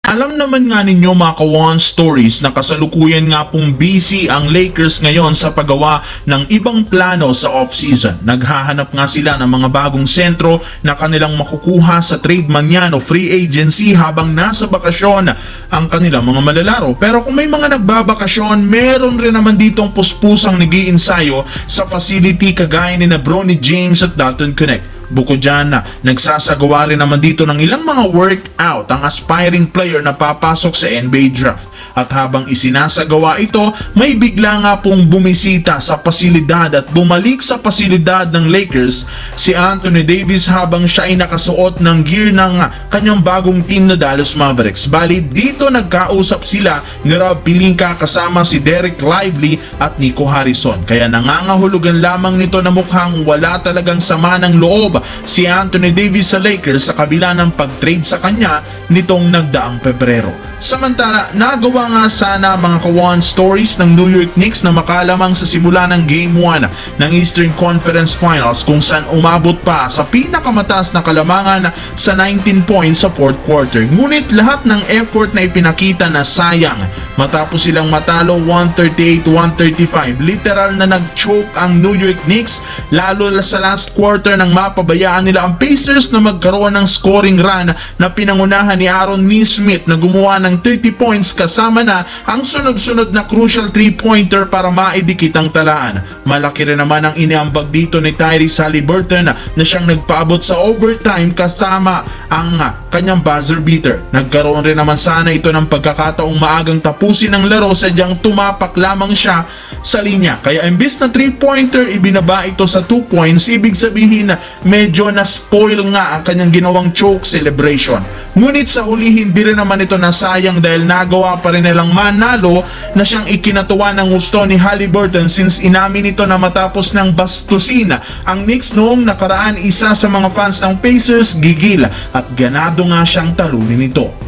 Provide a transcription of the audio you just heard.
Alam naman nga ninyo mga ka-One Stories na kasalukuyan nga pong busy ang Lakers ngayon sa paggawa ng ibang plano sa off-season. Naghahanap nga sila ng mga bagong sentro na kanilang makukuha sa trade man yan o free agency habang nasa bakasyon ang kanilang mga malalaro. Pero kung may mga nagbabakasyon, meron rin naman ditong puspusang nag-iinsayo sa facility kagaya ni na Bronny James at Dalton Connect. Bukod dyan, nagsasagawa rin naman dito ng ilang mga workout ang aspiring player na papasok sa NBA draft. At habang isinasagawa ito, may bigla nga pong bumisita sa pasilidad at bumalik sa pasilidad ng Lakers si Anthony Davis habang siya ay nakasuot ng gear ng kanyang bagong team na Dallas Mavericks. Bali, dito nagkausap sila ni Rob Pelinka kasama si Derek Lively at Nico Harrison. Kaya nangangahulugan lamang nito na mukhang wala talagang sama ng loob si Anthony Davis sa Lakers sa kabila ng pag-trade sa kanya nitong nagdaang Pebrero. Samantala, nagawa nga sana mga ka-One Stories ng New York Knicks na makalamang sa simula ng Game 1 ng Eastern Conference Finals kung saan umabot pa sa pinakamataas na kalamangan sa 19 points sa fourth quarter. Ngunit lahat ng effort na ipinakita na sayang matapos silang matalo 138-135. Literal na nag-choke ang New York Knicks lalo sa last quarter nang mapabayaan nila ang Pacers na magkaroon ng scoring run na pinangunahan ni Aaron Nesmith na gumawa ng 30 points kasama na ang sunod-sunod na crucial 3-pointer para maidikit ang talaan. Malaki rin naman ang iniambag dito ni Tyrese Haliburton na siyang nagpaabot sa overtime kasama ang kanyang buzzer beater. Nagkaroon rin naman sana ito ng pagkakataong maagang tapusin ang laro sadyang tumapak lamang siya sa linya. Kaya imbis na 3-pointer, ibinaba ito sa 2 points. Ibig sabihin na medyo na-spoil nga ang kanyang ginawang choke celebration. Ngunit sa huli hindi rin naman ito nasayang dahil nagawa pa rin nilang manalo na siyang ikinatuwa ng gusto ni Haliburton since inamin ito na matapos ng bastusin ang Knicks noong nakaraan. Isa sa mga fans ng Pacers gigil at ganado nga siyang talunin ito.